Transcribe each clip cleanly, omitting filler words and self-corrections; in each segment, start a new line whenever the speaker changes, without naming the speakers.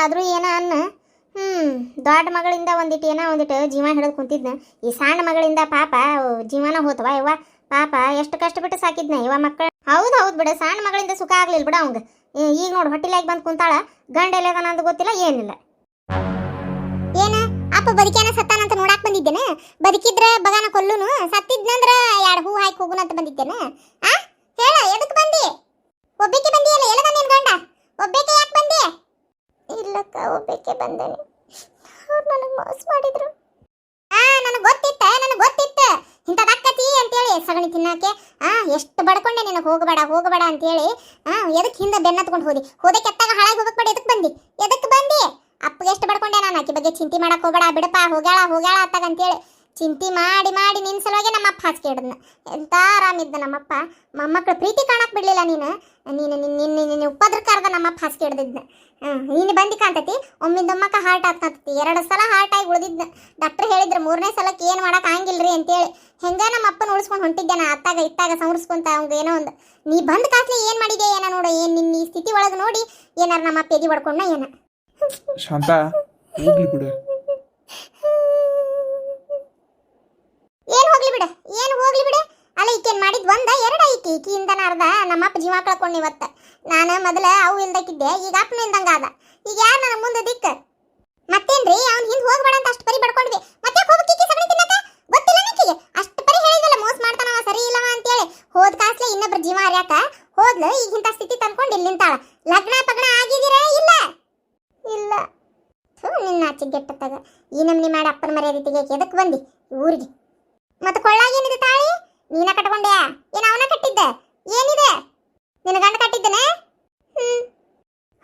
ಆದರೂ ಏನ ಅನ್ನ ದೊಡ್ಡ ಮಗಳಿಂದ ಒಂದಿಟ್ಟು ಜೀವ ಹಿಡಿದು ಕುಂತಿದ್ನ. ಈ ಸಣ್ಣ ಮಗಳಿಂದ ಪಾಪ ಜೀವನ ಹೋತವ ಯವ್ವ. ಪಾಪ ಎಷ್ಟು ಕಷ್ಟಪಟ್ಟು ಸಾಕಿದ್ನ ಇವ ಮಕ್ಕಳು. ಹೌದು ಬಿಡ, ಸಣ್ಣ ಮಗಳಿಂದ ಸುಖ ಆಗ್ಲಿಲ್ಲ ಬಿಡ ಅವಂಗ. ಈಗ ನೋಡು ಹೊಟ್ಟಿಲಾಗಿ ಬಂದು ಕುಂತಾಳ, ಗಂಡ ಎಲ್ಲದನ ಅಂತ ಗೊತ್ತಿಲ್ಲ, ಏನಿಲ್ಲ. ಏನ ಅಪ್ಪ ಬದುಕ್ಯಾನ ಸತ್ತಾನಂತ ನೋಡಾಕ್ ಬಂದಿದ್ದೇನೆ? ಬದುಕಿದ್ರ ಬಗಾನ ಕೊಲ್ಲುನು, ಸತ್ತಿದ್ನಂದ್ರ ಎರಡು ಹೂ ಹಾಕಿ ಹೋಗುನ ಅಂತ ಬಂದಿದ್ದೇನೆ. ಆ ಹೇಳ, ಎದಕ್ ಬಂದಿ? ಒಬ್ಬಕ್ಕೆ ಬಂದಿಯಲ್ಲ, ಎಲ್ಲದ ನಿನ್ ಗಂಡ? ಒಬ್ಬಕ್ಕೆ ಯಾಕೆ ಬಂದಿ? ಇಲ್ಲಕ್ಕ, ಒಬ್ಬಕ್ಕೆ ಬಂದೇನೆ. ಅವ್ರು ನನಗೆ ಮೋಸ ಮಾಡಿದ್ರು. ನನಗೆ ಗೊತ್ತಿತ್ತ ಇಂಥದಕ್ಕತಿ ಅಂತೇಳಿ ಸಗಣಿ ತಿನ್ನಕ್ಕೆ. ಎಷ್ಟು ಬಡ್ಕೊಂಡೆ ನಿನಗೆ, ಹೋಗಬೇಡ ಅಂತೇಳಿ. ಎದಕ್ಕೆ ಹಿಂದೆ ಬೆನ್ನತ್ಕೊಂಡು ಹೋದೆ ಕೆತ್ತಾಗ ಹಾಳಾಗಿ ಹೋಗಕ್ಕೆ ಬೇಡ. ಎದಕ್ಕೆ ಬಂದಿ? ಅಪ್ಪಗೆ ಎಷ್ಟು ಬಡ್ಕೊಂಡೆ ನಾನು. ಆಕಿ ಬಗ್ಗೆ ಚಿಂತೆ ಮಾಡಕ್ಕೆ ಹೋಗಬೇಡ, ಬಿಡಪ್ಪ, ಹೋಗ್ಯಾಳ ಅತ್ತಾಗ ಅಂತೇಳಿ ಚಿಂತೆ ಮಾಡಿ ನಿನ್ನ ಸಲುವಾಗಿ ನಮ್ಮಪ್ಪ ಹಾಸಿಗೆ ಹಿಡಿದ್ನ. ಎಂತ ಆರಾಮಿದ್ದ ನಮ್ಮಪ್ಪ. ಮೊಮ್ಮಕ್ಕಳು ಪ್ರೀತಿ ಕಾಣಕ್ಕೆ ಬಿಡಲಿಲ್ಲ. ನೀನು ಉಪದ್ರಕಾರದ ನಮ್ಮಪ್ಪ ಹಾಸಿಗೆ ಹಿಡ್ದಿದ್ನ. ನೀನು ಬಂದು ಕಾಣ್ತತಿ. ಒಮ್ಮಿಂದೊಮ್ಮಕ್ಕ ಹಾರ್ಟ್ ಆಗ್ತತಿ. 2 ಸಲ ಹಾರ್ಟ್ ಆಗಿ ಉಳಿದಿದ್ನ. ಡಾಕ್ಟರ್ ಹೇಳಿದ್ರು 3ನೇ ಸಲಕ್ಕೆ ಏನು ಮಾಡಕ್ಕೆ ಆಗಿಲ್ರಿ ಅಂತೇಳಿ. ಹೆಂಗ ನಮ್ಮ ಅಪ್ಪನ ಉಳಿಸ್ಕೊಂಡು ಹೊಂಟಿದ್ದೆ ನಾ. ಅತ್ತಾಗ ಇತ್ತಾಗ ಸಂವರ್ಸ್ಕೊಂತ ಅವಂಗ ಏನೋ ಒಂದು. ನೀ ಬಂದು ಕಾಸ್ಲಿ ಏನು ಮಾಡಿದೆ ಏನೋ ನೋಡು. ಏನು ನಿನ್ನ ಈ ಸ್ಥಿತಿ ಒಳಗೆ ನೋಡಿ ಏನಾರು ನಮ್ಮ ಅಪ್ಪ ಎದಿ ಹೊಡ್ಕೊಂಡ ಏನ.
ಶಾಂತ, ಹೋಗ್ಲಿ ಬಿಡು.
ಏನು ಹೋಗ್ಲಿ ಬಿಡು ಅಲ್ಲ. ಈಕೇನು ಮಾಡಿದ್ ಒಂದ ಎರಡ? ಈಕಿಯಿಂದ ಅರ್ಧ ನಮ್ಮಪ್ಪ ಜೀವ ಕಳ್ಕೊಂಡು ಇವತ್ತು. ನಾನು ಮೊದಲ ಅವು ಇಲ್ದಕ್ಕಿದ್ದೆ, ಈಗ ಅಪ್ಪನ ಇಲ್ದಂಗ. ಈಗ ಯಾರು ನನ್ನ ಮುಂದೆ ದಿಕ್ಕ? ಮತ್ತೇನ್ರಿ, ಅವ್ನು ಹಿಂದೆ ಹೋಗ್ಬೇಡ ಅಂತ ಅಷ್ಟು ಪರಿ ಬಡ್ಕೊಂಡ್ವಿ. ಮತ್ತೆ ಹೋಗಕ್ಕೆ ಸಗಣಿ ತಿನ್ನಕ ಗೊತ್ತಿಲ್ಲ ನಿಕ್ಕಿಗೆ. ಅಷ್ಟು ಪರಿ ಹೇಳಿದಲ್ಲ ಮೋಸ ಮಾಡ್ತಾನವ, ಸರಿ ಇಲ್ಲವ ಅಂತೇಳಿ. ಹೋದ್ ಕಾಸ್ಲೆ ಇನ್ನೊಬ್ರ ಜೀವ ಹರ್ಯಾಕ ಹೋದ್ಲು. ಈಗ ಇಂಥ ಸ್ಥಿತಿ ತಂದ್ಕೊಂಡು ಇಲ್ಲಿ ನಿಂತಾಳ. ಲಗ್ನ ಪಗ್ನ ಆಗಿದ್ದೀರ? ಇಲ್ಲ. ನಿನ್ನ ಆಚೆಗೆಟ್ಟತ್ತಾಗ ಈ ನಮ್ನಿ ಮಾಡಿ ಅಪ್ಪನ ಮರ್ಯಾದೆ ತೆಗಿಯಕ್ಕೆ ಎದಕ್ಕೆ ಬಂದಿ ಊರಿಗೆ? ಮತ್ತೆ ಕೊಳ್ಳಾಗೇನಿದೆ ತಾಳಿ? ನೀನ ಕಟ್ಕೊಂಡ್ಯಾ ಏನು ಅವನ ಕಟ್ಟಿದ್ದೆ? ಏನಿದೆ ನಿನ್ನ ಗಂಡ ಕಟ್ಟಿದ್ದನೆ?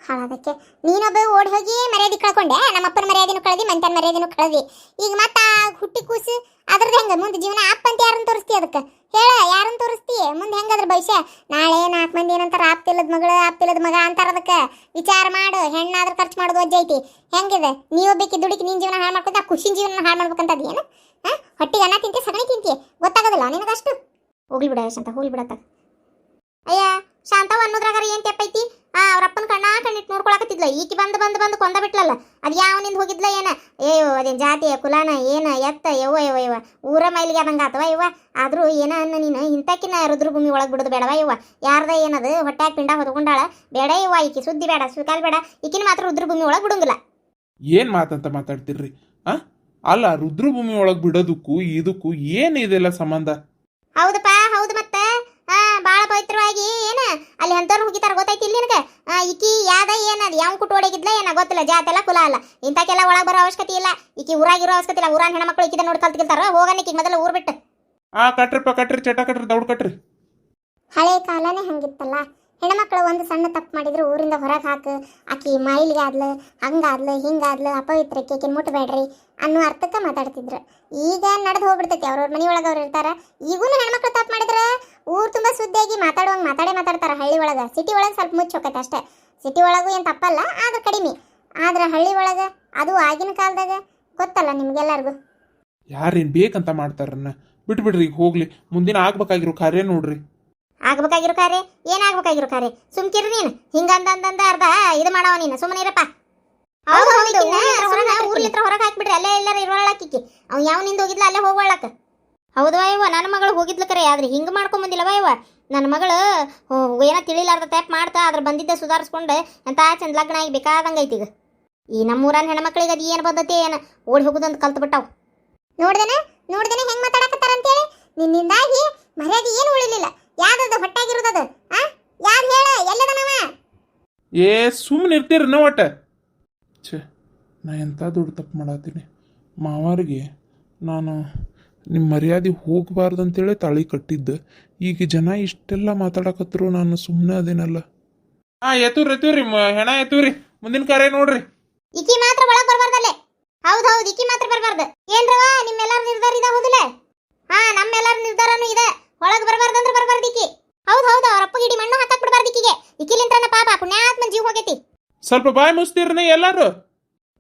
ಹಾಳದಕ್ಕೆ ನೀನೊಬ್ಬ ಓಡಿ ಹೋಗಿ ಮರ್ಯಾದೆ ಕಳ್ಕೊಂಡೆ. ನಮ್ಮಪ್ಪನ ಮರ್ಯಾದೆನೂ ಕಳೆದಿ, ಮಂತನ ಮರ್ಯಾದೆನೂ ಕಳೆದಿ. ಈಗ ಮತ್ತೆ ಹುಟ್ಟಿ ಕೂಸಿ ಅದ್ರದ್ದು ಹೆಂಗೆ ಮುಂದೆ ಜೀವನ? ಅಪ್ಪ ಅಂತ ಯಾರನ್ನು ತೋರಿಸ್ತಿ? ಅದಕ್ಕೆ ಹೇಳ, ಯಾರನ್ನು ತೋರಿಸ್ತಿ ಮುಂದೆ? ಹೆಂಗದ್ರ ಭವಿಷ್ಯ? ನಾಳೆ 4 ಮಂದಿ ಏನಂತಾರ, ಆಪ್ತಿಲ್ಲದ ಮಗಳು ಆಪ್ತಿಲ್ಲದ ಮಗ ಅಂತಾರ. ಅದಕ್ಕೆ ವಿಚಾರ ಮಾಡು. ಹೆಣ್ಣಾದ್ರೂ ಖರ್ಚು ಮಾಡೋದು ವಜ್ಜೆ ಐತಿ. ಹೆಂಗಿದೆ ನೀವೊಬ್ಬಕ್ಕೆ ದುಡುಕಿ ನಿನ್ನ ಜೀವನ ಹಾಳು ಮಾಡ್ಕೊಂತ ಖುಷಿನ ಜೀವನ ಹಾಳು ಮಾಡ್ಬೇಕಂತದ ಏನು? ಹೊಟ್ಟಿಗೆ ಅನ್ನ ತಿಂತಿ, ಸಗಣಿ ತಿಂತಿ, ಗೊತ್ತಾಗೋದಿಲ್ಲ ನಿನಗಷ್ಟು? ಹೋಗ್ಲಿ ಬಿಡ ಶಾಂತ, ಹೋಗ್ಲಿ ಬಿಡತ್ತ. ಅಯ್ಯ ಶಾಂತವ ಅನ್ನೋದ್ರಾಗಾರ ಏನು ತೆಪ್ಪೈತಿ? ಅವ್ರಪ್ಪನ ಕಣ್ಣಿಟ್ಟು ನೋಡ್ಕೊಳಕತ್ತಿದ್ಲ. ಈಕಿ ಬಂದು ಕೊಂದ ಬಿಟ್ಲಲ್ಲ. ಅದು ಯಾವನಿಂದ ಹೋಗಿದ್ಲ ಏನ? ಅದೇನು ಜಾತಿಯ ಕುಲಾನ ಏನ ಎತ್ತ ಯವ್ವ ಊರ ಮೈಲಿಗೆ ಆದಂಗೆ ಆತವ ಯವ್ವ. ಆದರೂ ಏನ ಅನ್ನ ನೀನು ಇಂಥಕ್ಕಿನ ರುದ್ರಭೂಮಿ ಒಳಗೆ ಬಿಡೋದು ಬೇಡವ ಯವ್ವ. ಯಾರ್ದ ಏನದು ಹೊಟ್ಯಾಗ ಪಿಂಡ ಹೊತ್ಕೊಂಡಾಳ ಬೇಡ ಯವ್ವ. ಈಕಿ ಸುದ್ದಿ ಬೇಡ, ಸ್ವೀಕಾರ ಬೇಡ. ಈಕಿನ ಮಾತ್ರ ರುದ್ರಭೂಮಿ ಒಳಗೆ ಬಿಡೋಂಗಿಲ್ಲ.
ಏನು ಮಾತಂತ ಮಾತಾಡ್ತಿರ್ರಿ? ಅಲ್ಲ, ರುದ್ರಭೂಮಿ ಒಳಗೆ ಬಿಡೋದಕ್ಕೂ ಇದಕ್ಕೂ ಏನಿದೆಲ್ಲ ಸಂಬಂಧ?
ಹೌದಪ್ಪ, ಹೌದು. ಮತ್ತೆ ಭಾಳ ಪವಿತ್ರವಾಗಿ ಏನ ಅಲ್ಲಿ ಅಂಥವ್ರು ಹೋಗಿತಾರ ಗೊತ್ತೈತಿ ಇಲ್ಲಿ ನಿನಗೆ? ಈಕಿ ಯಾವ್ದ ಏನದು ಯಾವ ಕುಟ್ಟೋಡಿಗಿದ್ಲ ಏನ ಗೊತ್ತಿಲ್ಲ. ಜಾತಿ ಎಲ್ಲ ಕುಲ ಅಲ್ಲ. ಇಂಥಕ್ಕೆಲ್ಲ ಒಳಗೆ ಬರೋ ಅವಶ್ಯಕತೆ ಇಲ್ಲ. ಈಕಿ ಊರಾಗಿರೋ ಅವಶ್ಯಕತೆ ಇಲ್ಲ. ಊರಾನ ಹೆಣ್ಮಕ್ಳು ಈಕಿದ ನೋಡಿ ಕಲ್ತ್ಕಿಲ್ತಾರ. ಹೋಗನಿಕ್ಕಿ ಮೊದಲು ಊರು ಬಿಟ್ಟು.
ಕಟ್ರಿ ಚಟ ಕಟ್ರಿ, ದೌಡ್ ಕಟ್ರಿ.
ಹಳೆ ಕಾಲನೇ ಹಂಗಿತ್ತಲ್ಲ. ಹೆಣ್ಮಕ್ಳು ಒಂದು ಸಣ್ಣ ತಪ್ಪು ಮಾಡಿದ್ರು ಊರಿಂದ ಹೊರಗೆ ಹಾಕು, ಆಕಿ ಮೈಲಿಗೆ ಆದ್ಲು, ಹಂಗಾದ್ಲು ಹಿಂಗಾದ್ಲು, ಅಪವಿತ್ರಕ್ಕೆ ಆಕಿನ ಮುಟ್ಟಬೇಡ್ರಿ ಅನ್ನೋ ಅರ್ಥಕ್ಕೆ ಮಾತಾಡ್ತಿದ್ರು. ಈಗ ನಡೆದು ಹೋಗ್ಬಿಡ್ತೈತಿ. ಅವ್ರವ್ರ ಮನೆ ಒಳಗೆ ಅವ್ರು ಇರ್ತಾರ. ಈಗೂ ಹೆಣ್ಮಕ್ಳು ತಪ್ಪು ಮಾಡಿದ್ರೆ ಊರು ತುಂಬ ಸುದ್ದಿಯಾಗಿ ಮಾತಾಡೇ ಮಾತಾಡ್ತಾರೆ. ಹಳ್ಳಿ ಒಳಗೆ, ಸಿಟಿ ಒಳಗೆ ಸ್ವಲ್ಪ ಮುಚ್ಚಿ ಹೋಗತ್ತೆ ಅಷ್ಟೇ. ಸಿಟಿ ಒಳಗೂ ಏನು ತಪ್ಪಲ್ಲ, ಆದ್ರೆ ಕಡಿಮೆ. ಆದ್ರೆ ಹಳ್ಳಿ ಒಳಗೆ ಅದು ಆಗಿನ ಕಾಲದಾಗ ಗೊತ್ತಲ್ಲ ನಿಮ್ಗೆಲ್ಲರಿಗೂ.
ಯಾರೇನು ಬೇಕಂತ ಮಾಡ್ತಾರನ್ನ ಬಿಟ್ಬಿಡ್ರಿ. ಈಗ ಹೋಗ್ಲಿ, ಮುಂದಿನ ಆಗ್ಬೇಕಾಗಿರೋ ಕಾರ್ಯ ನೋಡ್ರಿ.
ಆಗ್ಬೇಕಾಗಿರೋ ಕಾರ್ಯ ಏನಾಗ್ಬೇಕಾಗಿರೋ ಕಾರ್ಯ? ಸುಮ್ಕಿರು ನೀನು. ಹಿಂಗಂದ ಅರ್ಧ ಇದು ಮಾಡವ ನೀನು. ಸುಮ್ಮನೆ ಇರಪ್ಪ. ಊರ್ಲಿತ್ರ ಹೊರಗೆ ಹಾಕ್ಬಿಡ್ರಿ. ಅಲ್ಲೇ ಎಲ್ಲಾರ ಇರೋಳಕ್ಕಿಕ್ಕಿ. ಅವ್ನು ಯಾವನಿಂದ ಹೋಗಿದ್ಲ ಅಲ್ಲೇ ಹೋಗೋಳಕ್ಕ. ಹೌದವಾ ಯವ್ವ, ನನ್ನ ಮಗಳು ಹೋಗಿದ್ಲ ಕರೆ. ಆದ್ರೆ ಹಿಂಗೆ ಮಾಡ್ಕೊಂಬಂದಿಲ್ಲವ ಯವ್ವ. ನನ್ನ ಮಗಳು ಏನೋ ತಿಳಿಲಾರ್ದ ಟ್ಯಾಪ್ ಮಾಡ್ತಾ ಅದ್ರ ಬಂದಿದ್ದೆ ಸುಧಾರಿಸ್ಕೊಂಡು ಎಂತ ಚಂದ ಲಗ್ನ ಆಗಿ ಬೇಕಾದಂಗೆ ಐತಿ. ಈಗ ಈ ನಮ್ಮೂರನ್ನ ಹೆಣ್ಮಕ್ಳಿಗೆ ಅದು ಏನು ಬಂದತಿ ಏನು ಓಡಿ ಹೋಗುದಂತ ಕಲ್ತು ಬಿಟ್ಟಾವು. ನೋಡ್ದೇನೆ ಹೆಂಗೆ ಮಾತಾಡಕತ್ತಾರ ಅಂತೇಳಿ. ನಿನ್ನಿಂದಾಗಿ ಮರ್ಯಾದೆ ಏನು ಉಳಿಲಿಲ್ಲ. ಯಾವ್ದದು ಹೊಟ್ಟಾಗಿರೋದದು? ಯಾವ್ದು ಹೇಳ, ಎಲ್ಲದನವ?
ಸುಮ್ಮನೆ ಇರ್ತೀರಿ ನೋ ಒಟ್ಟ. ನಾ ಎಂಥ ದೊಡ್ಡ ತಪ್ಪು ಮಾಡತ್ತೀನಿ. ಮಾವಾರಿಗೆ ನಾನು ನಿಮ್ಮ ಮರ್ಯಾದೆ ಹೋಗಬಾರ್ದು ಅಂತೇಳಿ ತಾಳಿ ಕಟ್ಟಿದ್ದೆ. ಈಗ ಜನ ಇಷ್ಟೆಲ್ಲ ಮಾತಾಡಕತ್ತರು, ನಾನು ಸುಮ್ಮನೆ ಅದೇನಲ್ಲ. ಎತ್ತೂರಿ ಹೆಣ ಎತ್ತೂರಿ. ಮುಂದಿನ ಕಾರ್ಯ ನೋಡ್ರಿ.
ಈಕಿ ಮಾತ್ರ ಒಳಗೆ ಬರಬಾರ್ದಲ್ಲೇ. ಹೌದು ಈಕಿ ಮಾತ್ರ ಬರಬಾರ್ದು. ಏನ್ರವ ನಿಮ್ಮೆಲ್ಲರ ನಿರ್ಧಾರ ಇದೆ ಹೌದಿಲ್ಲ? ನಮ್ಮೆಲ್ಲರ ನಿರ್ಧಾರನೂ ಇದೆ. ಒಳಗೆ ಬರಬಾರ್ದಂದ್ರೆ ಬರಬಾರ್ದು ಈಕಿ. ಹೌದು ಅವ್ರ ಅಪ್ಪ ಗಿಡಿ ಮಣ್ಣು ಹಾಕಕ್ ಬಿಡಬಾರ್ದು ಈಕಿಗೆ. ಈಕಿಲಿಂತ್ರನ ಪಾಪ ಪುಣ್ಯಾತ್ಮನ್ ಜೀವ ಹೋಗೈತಿ.
ಸ್ವಲ್ಪ ಬಾಯ್ ಮುಸ್ತೀರ್ನಿ ಎಲ್ಲಾರು.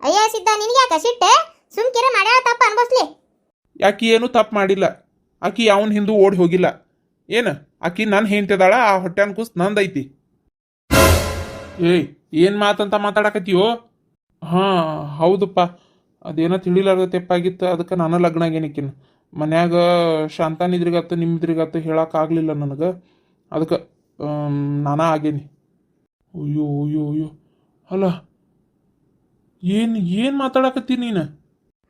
ಅಯ್ಯ ಸಿದ್ಧ, ನಿನಗೆ ಯಾಕೆ ಸಿಟ್ಟೆ? ಸುಮ್ಕಿರ ಮಾಡ್ಯಾಳ ತಪ್ಪ ಅನ್ಭವಿಸ್ಲಿ.
ಆಕಿ ಏನು ತಪ್ಪು ಮಾಡಿಲ್ಲ. ಆಕಿ ಯಾವನ್ ಹಿಂದೂ ಓಡಿ ಹೋಗಿಲ್ಲ. ಏನು ಆಕಿ ನನ್ನ ಹೆಂಡ್ತಿದಾಳ. ಆ ಹೊಟ್ಟೆನ್ ಕೂಸ್ ನಂದೈತಿ. ಏನ್ ಮಾತಂತ ಮಾತಾಡಕತ್ತೀಯೋ? ಹಾಂ ಹೌದಪ್ಪ, ಅದೇನೋ ತಿಳಿಲಾರ್ದ ತೆಪ್ಪಾಗಿತ್ತು, ಅದಕ್ಕೆ ನಾನು ಲಗ್ನ ಆಗೇನಿಕ್ಕಿನ ಮನ್ಯಾಗ ಶಾಂತಾನಿದ್ರಿಗತ್ತು ನಿಮ್ದ್ರಿಗತ್ತು ಹೇಳೋಕ್ಕಾಗಲಿಲ್ಲ ನನಗೆ, ಅದಕ್ಕೆ ನಾನಾ ಆಗೇನಿ. ಅಯ್ಯೋ ಅಯ್ಯೋ ಅಯ್ಯೋ, ಅಲ್ಲ ಏನು ಮಾತಾಡಕತ್ತಿ ನೀನು?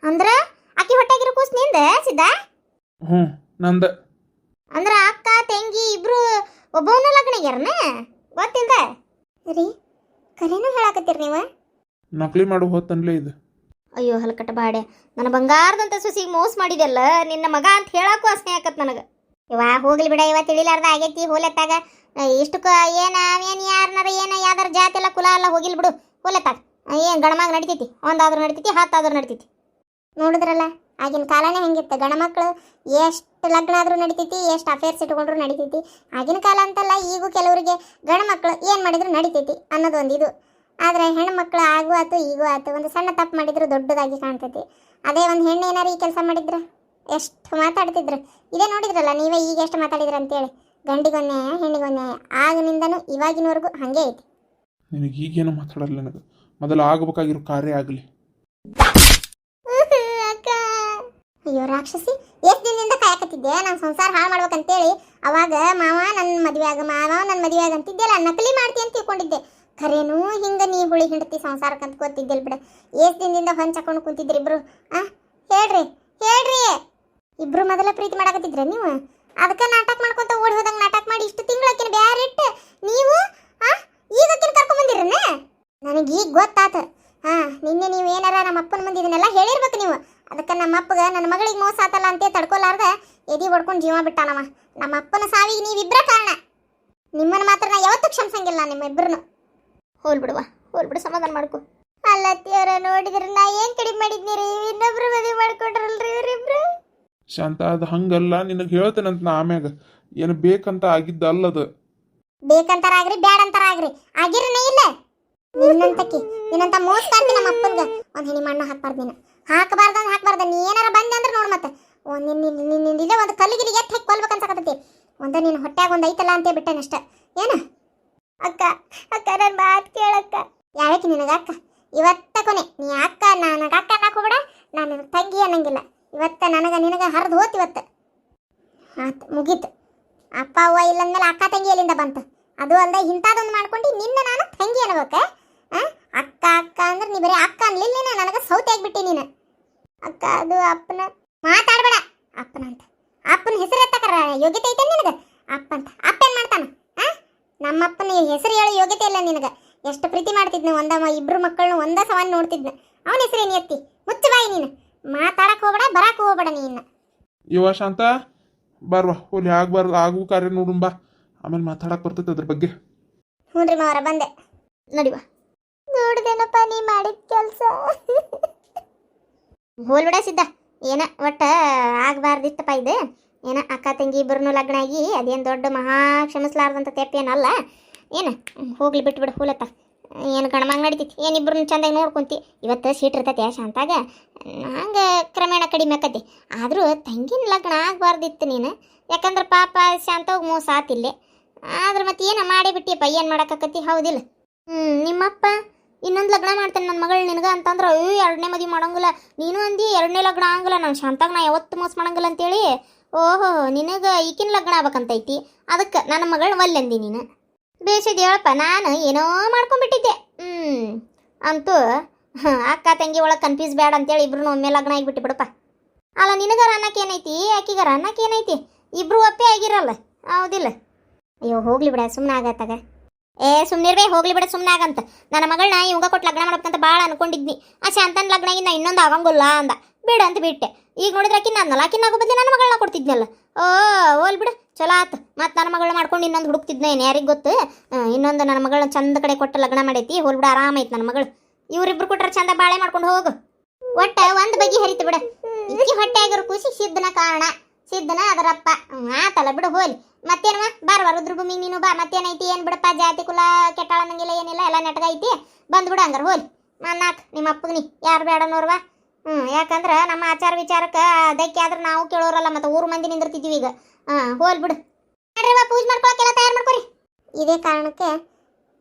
ಅಂದ್ರ ಆಕಿ ಹೊಟ್ಟಾಗಿರೋ ಕೂಸ್ ನಿಂದ ಸಿದ್ಧ?
ಹ್ಞೂ ನಂದ.
ಅಂದ್ರ ಅಕ್ಕ ತಂಗಿ ಇಬ್ರು ಒಬ್ಬವನ್ನ ಲಗ್ನಾಗ್ಯಾರನ? ಗೊತ್ತಿಲ್ಲ ರೀ, ಕರೆನೂ ಹೇಳಾಕತ್ತೀರಿ ನೀವು?
ನಕಲಿ ಮಾಡೋ ಹೊತ್ತನ್ಲೇ ಇದು.
ಅಯ್ಯೋ ಹಲ್ಕಟ್ಟ ಬಾಡೆ, ನನ್ನ ಬಂಗಾರದಂತ ಸುಸಿಗೆ ಮೋಸ ಮಾಡಿದೆಲ್ಲ, ನಿನ್ನ ಮಗ ಅಂತ ಹೇಳಕ್ಕೂ ಅಸ್ನೇ ಆಕತ್ ನನಗೆ. ಇವ ಹೋಗ್ಲಿ ಬಿಡ, ಇವ ತಿಳಿಲಾರ್ದ ಆಗೈತಿ ಹೋಲೆತ್ತಾಗ. ಇಷ್ಟಕ್ಕ ಏನು ಯಾರನಾರ ಯಾವ್ದಾರ ಜಾತಿ ಎಲ್ಲ ಕುಲ ಎಲ್ಲ ಹೋಗಿಲ್ ಬಿಡು ಹೋಲೆತ್ತಾಗ. ಏನು ಗಣಮಾಗ ನಡಿತೈತಿ, ಒಂದಾದ್ರೂ ನಡಿತೈತಿ, ಹತ್ತಾದ್ರೂ ನಡಿತೈತಿ. ನೋಡಿದ್ರಲ್ಲ ಆಗಿನ ಕಾಲನೇ ಹೆಂಗಿತ್ತು, ಗಣಮಕ್ಳು ಎಷ್ಟು ಲಗ್ನ ಆದ್ರೂ ನಡಿತೈತಿ, ಎಷ್ಟು ಅಫೇರ್ಸ್ ಇಟ್ಕೊಂಡ್ರು ನಡಿತೈತಿ. ಆಗಿನ ಕಾಲ ಅಂತಲ್ಲ, ಈಗೂ ಕೆಲವರಿಗೆ ಗಣಮಕ್ಳು ಏನು ಮಾಡಿದ್ರು ನಡಿತೈತಿ ಅನ್ನೋದೊಂದು ಇದು. ಆದರೆ ಹೆಣ್ಮಕ್ಳು ಆಗು ಆತು ಈಗೂ ಆತು, ಒಂದು ಸಣ್ಣ ತಪ್ಪು ಮಾಡಿದ್ರು ದೊಡ್ಡದಾಗಿ ಕಾಣ್ತೈತಿ. ಅದೇ ಒಂದು ಹೆಣ್ಣು ಏನಾರು ಈ ಕೆಲಸ ಮಾಡಿದ್ರೆ ಎಷ್ಟು ಮಾತಾಡ್ತಿದ್ರು. ಇದೇ ನೋಡಿದ್ರಲ್ಲ ನೀವೇ ಈಗ ಎಷ್ಟು ಮಾತಾಡಿದ್ರ ಅಂತೇಳಿ. ಗಂಡಿಗೊನ್ನೆ ಹೆಣ್ಣಿಗೊನ್ನೆ ಆಗಿನಿಂದನೂ ಇವಾಗಿನವರೆಗೂ ಹಾಗೆ ಐತಿ.
ನಿನಗೆ ಈಗೇನು ಮಾತಾಡಲ್ಲ, ನನಗೆ ಮೊದಲು ಆಗಬೇಕಾಗಿರೋ ಕಾರ್ಯ ಆಗಲಿ.
ಅಯ್ಯೋ ರಾಕ್ಷಸಿ, ಎಷ್ಟು ದಿನದಿಂದ ಕಾಯಕತ್ತಿದ್ದೆ ನಾನು ಸಂಸಾರ ಹಾಳು ಮಾಡ್ಬೇಕಂತೇಳಿ. ಅವಾಗ ಮಾವ ನನ್ನ ಮದುವೆ ಅಂತಿದ್ದೆಲ್ಲ, ನಕಲಿ ಮಾಡ್ತಿ ಅಂತ ತಿಳ್ಕೊಂಡಿದ್ದೆ. ಖರೇನೂ ಹಿಂಗೆ ನೀ ಹುಳಿ ಹಿಂಡತಿ ಸಂಸಾರಕ್ಕೆ ಅಂತ ಗೊತ್ತಿದ್ದಿಲ್ಲ ಬಿಡ. ಎಷ್ಟು ದಿನದಿಂದ ಹೊಂಚಾಕೊಂಡು ಕುಂತಿದ್ರಿ ಇಬ್ರು? ಹೇಳ್ರಿ ಇಬ್ರು ಮೊದಲ ಪ್ರೀತಿ ಮಾಡಕತ್ತಿದ್ರೆ ನೀವು? ಅದಕ್ಕೆ ನಾಟಕ ಮಾಡ್ಕೊಂತ ಓಡಿ ಹೋದಂಗೆ ನಾಟಕ ಮಾಡಿ ಇಷ್ಟು ತಿಂಗಳಕ್ಕಿನ ಬ್ಯಾರೆ ಇಟ್ಟು ನೀವು ಈಗ ಕರ್ಕೊಂಡ್ ಬಂದಿರನ್ನ? ನನಗೆ ಈಗ ಗೊತ್ತಾತ. ನಿನ್ನೆ ನೀವು ಏನಾರ ನಮ್ಮ ಅಪ್ಪನ ಮುಂದೆ ಇದನ್ನೆಲ್ಲ ಹೇಳಿರ್ಬೇಕು ನೀವು. ಅದಕ್ಕೆ ನಮ್ಮ ಅಪ್ಪಗ ನನ್ನ ಮಗಳಿಗೆ ಮೋಸ ಆತಲ್ಲ ಅಂತ ತಡ್ಕೊಲಾರ್ದ ಎದಿ ಹೊಡ್ಕೊಂಡು ಜೀವ ಬಿಟ್ಟಾನವ. ನಮ್ಮ ಅಪ್ಪನ ಸಾವಿಗೆ ನೀವಿಬ್ರ ಕಾರಣ. ನಿಮ್ಮನ್ನ ಮಾತ್ರ ನಾ ಯಾವತ್ತೂ ಕ್ಷಮಿಸಂಗಿಲ್ಲ, ನಿಮ್ಮ ಇಬ್ಬರನ್ನು. ಹೋಲ್ಬಿಡು, ಸಮಾಧಾನ ಮಾಡ್ಕೊ. ಅಲ್ಲತ್ತಿಯವರ ನೋಡಿದ್ರೆ ನಾ ಏನ್ ಕಡಿಮೆ ಮಾಡಿದ್ನಿರಿ, ಇನ್ನೊಬ್ರು ಮದುವೆ ಮಾಡ್ಕೊಂಡ್ರಲ್ರಿ ಇವರಿಬ್ರು.
ಶಾಂತ, ಅದು ಹಂಗಲ್ಲ, ನಿನಗೆ ಹೇಳ್ತೇನಂತ ನಾ ಆಮ್ಯಾಗ. ಏನು ಬೇಕಂತ ಆಗಿದ್ದ ಅಲ್ಲದು.
ಬೇಕಂತಾರಾಗ್ರಿ ಬ್ಯಾಡಂತಾರಾಗ್ರಿ ಆಗಿರನೇ ಇಲ್ಲ. ನಿನ್ನಂತ ಮೋಸ್ಕಾರ್ತಿ ನಮ್ಮ ಅಪ್ಪನ್ಗ ಒಂದ್ ಹೆಣಿ ಮಣ್ಣು ಹಾಕ್ಬಾರ್ದ. ನೀ ಏನಾರ ಬಂದೆ ಅಂದ್ರೆ ನೋಡ್ ಮತ್ತೆ ನಿನ್ನಿಂದ ಒಂದು ಕಲ್ಲಿಗಿರಿಗೆ ಎತ್ತು ಹಾಕಿ ಕೊಲ್ಬೇಕನ್ಸಕತ್ತೈತಿ. ಒಂದು ನಿನ್ನ ಹೊಟ್ಯಾಗ ಒಂದು ಐತಲ್ಲ ಅಂತ ಬಿಟ್ಟೆನಷ್ಟ. ಏನ ಅಕ್ಕ ನನ್ನ ಮಾತು ಕೇಳಕ್ಕ. ಯಾವಕ್ಕೆ ನಿನಗ ಅಕ್ಕ? ಇವತ್ತ ಕೊನೆ ನೀ ಅಕ್ಕ, ನನಗ ಅಕ್ಕ ಅನ್ನಕ್ ಹೋಗ್ಬೇಡ, ನಾನು ನಿನಗೆ ತಂಗಿ ಅನ್ನಂಗಿಲ್ಲ. ಇವತ್ತ ನಿನಗ ಹರಿದು ಹೋತ್ ಇವತ್ತು. ಆತು ಮುಗೀತು. ಅಪ್ಪ ಅವ್ವ ಇಲ್ಲಂದ್ಮೇಲೆ ಅಕ್ಕ ತಂಗಿ ಎಲ್ಲಿಂದ ಬಂತು? ಅದು ಅಲ್ಲದೆ ಇಂಥದೊಂದು ಮಾಡ್ಕೊಂಡು ನಿನ್ನ ನಾನು ತಂಗಿ ಅನ್ಬೇಕ? ಅಕ್ಕ ಅಂದ್ರೆ ನೀ ಬರೀ ಅಕ್ಕ ಅನ್ಲಿಲ್ಲ, ನನಗೆ ಸೌತೆ ಆಗ್ಬಿಟ್ಟಿ ನೀನು. ಅಕ್ಕ ಅದು ಅಪ್ಪನ ಮಾತಾಡ್ಬೇಡ. ಅಪ್ಪನ ಹೆಸರು ಎತ್ತಕರ ಯೋಗ್ಯತೆ ಐತೆ ನಿನಗೆ? ಅಪ್ಪ ಏನ್ ಮಾಡ್ತಾನ? ನಮ್ಮಪ್ಪನ ಹೆಸರು ಹೇಳೋ ಯೋಗ್ಯತೆ ಇಲ್ಲ ನಿನಗೆ. ಎಷ್ಟು ಪ್ರೀತಿ ಮಾಡ್ತಿದ್ನ, ಇಬ್ರು ಮಕ್ಕಳನ್ನು ಒಂದ ಸವಾನ್ ನೋಡ್ತಿದ್ನ. ಅವನ ಹೆಸರೇನು ಎತ್ತಿ ಮುಚ್ಚು ಬಾಯಿ ನೀನು. ಮಾತಾಡಕ್ ಹೋಗ್ಬೇಡ, ಬರಾಕ್ ಹೋಗ್ಬೇಡ ನೀನು.
ಇವ ಶಾಂತ ಬಾರ್ವಾ, ಹೋಲಿ ಆಗು ಕಾರ್ಯ ನೋಡುಂಬಾ, ಆಮೇಲೆ ಮಾತಾಡಕ್ ಬರ್ತೈತೆ ಅದ್ರ ಬಗ್ಗೆ.
ಹ್ಞೂ ರೀ ಮಾವರ, ಬಂದೆ ನಡಿವಾ. ನೋಡ್ದೇನಪ್ಪ ನೀ ಮಾಡಿದ ಕೆಲಸ. ಹೋಲ್ಬಿಡ ಸಿದ್ಧ, ಏನ ಒಟ್ಟ ಆಗಬಾರ್ದಿತ್ತಪ್ಪ ಇದು. ಏನ ಅಕ್ಕ ತಂಗಿ ಇಬ್ಬರನ್ನು ಲಗ್ನ ಆಗಿ ಅದೇನು ದೊಡ್ಡ ಮಹಾ ಕ್ಷಮಿಸ್ಲಾರ್ದಂಥ ತೆಪ್ಪೇನಲ್ಲ. ಏನು ಹೋಗ್ಲಿ ಬಿಟ್ಬಿಡು ಹೋಲತ್ತ. ಏನು ಗಣಮಂಗ ನಡಿತೈತಿ, ಏನಿಬ್ಬರನ್ನ ಚಂದಾಗಿ ನೋಡ್ಕೊಂತಿ. ಇವತ್ತು ಸೀಟಿರ್ತೈತಿ ಶಾಂತಾಗ, ಹಂಗೆ ಕ್ರಮೇಣ ಕಡಿಮೆ ಆಕತಿ. ಆದರೂ ತಂಗಿನ ಲಗ್ನ ಆಗಬಾರ್ದಿತ್ತು ನೀನು, ಯಾಕಂದ್ರೆ ಪಾಪ ಶಾಂತವಾಗಿ ಮೋಸ ಆತಿಲ್ಲೇ. ಆದ್ರೆ ಮತ್ತೆ ಏನೋ ಮಾಡೇ ಬಿಟ್ಟಿಯಪ್ಪ, ಏನು ಮಾಡೋಕ್ಕಾಕತಿ? ಹೌದಿಲ್ಲ? ನಿಮ್ಮಪ್ಪ ಇನ್ನೊಂದು ಲಗ್ನ ಮಾಡ್ತೇನೆ ನನ್ನ ಮಗಳು ನಿನಗೆ ಅಂತಂದ್ರೆ, ಎರಡನೇ ಮದುವೆ ಮಾಡಂಗಿಲ್ಲ ನೀನು ಅಂದಿ, ಎರಡನೇ ಲಗ್ನ ಆಗಂಗಿಲ್ಲ ನನ್ನ ಶಾಂತಾಗ ನಾ ಯಾವತ್ತು ಮೋಸ ಮಾಡಂಗಿಲ್ಲ ಅಂತೇಳಿ. ಓಹೋ, ನಿನಗೆ ಈಕಿನ ಲಗ್ನ ಆಗ್ಬೇಕಂತೈತಿ, ಅದಕ್ಕೆ ನನ್ನ ಮಗಳು ಒಲ್ಲೆಂದಿ ನೀನು. ಬೇಸಿದ ಹೇಳಪ್ಪ, ನಾನು ಏನೋ ಮಾಡ್ಕೊಂಡ್ಬಿಟ್ಟಿದ್ದೆ. ಅಂತೂ ಅಕ್ಕ ತಂಗಿ ಒಳಗೆ ಕನ್ಫ್ಯೂಸ್ ಬೇಡ ಅಂತೇಳಿ ಇಬ್ರು ಒಮ್ಮೆ ಲಗ್ನ ಆಗಿಬಿಟ್ಟು ಬಿಡಪ್ಪ. ಅಲ್ಲ ನಿನಗಾರ ಅನ್ನಕ್ಕೆ ಏನೈತಿ, ಆಕಿಗಾರ ಅನ್ನಕ್ಕೆ ಏನೈತಿ? ಇಬ್ರು ಒಪ್ಪೆ ಆಗಿರಲ್ಲ, ಹೌದಿಲ್ಲ? ಅಯ್ಯೋ ಹೋಗ್ಲಿ ಬಿಡ, ಸುಮ್ಮನೆ ಆಗತ್ತಾಗ. ಸುಮ್ಮನಿರ್ಬೇ, ಹೋಗ್ಲಿ ಬಿಡ ಸುಮ್ಮನೆ ಆಗಂತ. ನನ್ನ ಮಗಳನ್ನ ಇವಂಗ ಕೊಟ್ಟು ಲಗ್ನ ಮಾಡ್ಬೇಕಂತ ಭಾಳ ಅನ್ಕೊಂಡಿದ್ನಿ. ಆ ಶಾಂತನ ಲಗ್ನ ಇನ್ನ ಇನ್ನೊಂದು ಆಗಂಗಿಲ್ಲ ಅಂದ, ಬಿಡ ಅಂತ ಬಿಟ್ಟೆ. ಈಗ ನೋಡಿದ್ರೆ ಆಕಿನ್ನಾಗೋ ಬದಲು ನನ್ನ ಮಗಳನ್ನ ಕೊಡ್ತಿದ್ನಲ್ಲ. ಹೋಲ್ ಬಿಡು, ಚಲೋ ಆತು. ಮತ್ತು ನನ್ನ ಮಗಳನ್ನ ಮಾಡ್ಕೊಂಡು ಇನ್ನೊಂದು ಹುಡುಕ್ತಿದ್ನ, ಏನು ಯಾರಿಗೆ ಗೊತ್ತು? ಇನ್ನೊಂದು ನನ್ನ ಮಗಳನ್ನ ಚಂದ ಕಡೆ ಕೊಟ್ಟು ಲಗ್ನ ಮಾಡೈತಿ, ಹೋಲ್ ಬಿಡು, ಆರಾಮೈತಿ ನನ್ನ ಮಗಳು. ಇವರಿಬ್ರು ಕೊಟ್ರೆ ಚಂದ ಬಾಳೆ ಮಾಡ್ಕೊಂಡು ಹೋಗು. ಒಟ್ಟ ಒಂದು ಬಗೆ ಹರಿತು ಬಿಡ. ಇಕ್ಕಿ ಹೊಟ್ಟೆ ಆಗಿರೋ ಖುಷಿ ಸಿದ್ದನ ಕಾರಣ, ಸಿದ್ದನ ಅದರಪ್ಪ. ಆತಲ್ಲ ಬಿಡು, ಹೋಲಿ. ಮತ್ತೇನವ ಬಾರ್ವ ರುದ್ರಭೂಮಿ ನೀನು ಬಾ. ಮತ್ತೇನೈತಿ? ಏನು ಬಿಡಪ್ಪ, ಜಾತಿ ಕುಲ ಕೆಟ್ಟಾಳ ಅನ್ನಂಗಿಲ್ಲ, ಏನಿಲ್ಲ, ಎಲ್ಲ ನೆಟ್ಗೈತಿ. ಬಂದ್ಬಿಡು ಹಂಗಾರ, ಹೋಲಿ. ನಾನಾಕ್ ನಿಮ್ಮ ಅಪ್ಪಗೆ ನೀ ಯಾರು ಬೇಡ ನೋರ್ವ. ಯಾಕಂದ್ರೆ ನಮ್ಮ ಆಚಾರ ವಿಚಾರಕ್ಕೆ ಅದಕ್ಕೆ ಆದ್ರೆ ನಾವು ಕೇಳೋರಲ್ಲ, ಮತ್ತು ಊರು ಮಂದಿ ನಿಂದಿರ್ತಿದ್ದೀವಿ ಈಗ. ಹೋಲ್ಬಿಡು. ನೋಡ್ರಿ ಪೂಜೆ ಮಾಡ್ಕೊಳಕ್ಕೆಲ್ಲ ತಯಾರು ಮಾಡ್ಕೊರಿ. ಇದೇ ಕಾರಣಕ್ಕೆ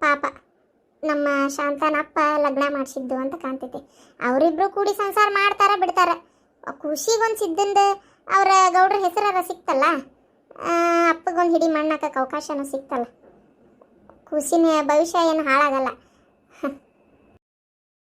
ಪಾಪ ನಮ್ಮ ಶಾಂತನ ಅಪ್ಪ ಲಗ್ನ ಮಾಡಿಸಿದ್ದು ಅಂತ ಕಾಣ್ತೈತಿ. ಅವರಿಬ್ರು ಕೂಡಿ ಸಂಸಾರ ಮಾಡ್ತಾರ ಬಿಡ್ತಾರ. ಖುಷಿಗೊಂದು ಸಿದ್ದಿಂದ ಅವರ ಗೌಡ್ರ ಹೆಸರಾರ ಸಿಕ್ತಲ್ಲ, ಅಪ್ಪಗೊಂದು ಹಿಡಿ ಮಣ್ಣಾಕಕ್ಕೆ ಅವಕಾಶನೂ ಸಿಕ್ತಲ್ಲ. ಖುಷಿನ ಭವಿಷ್ಯ ಏನು ಹಾಳಾಗಲ್ಲ.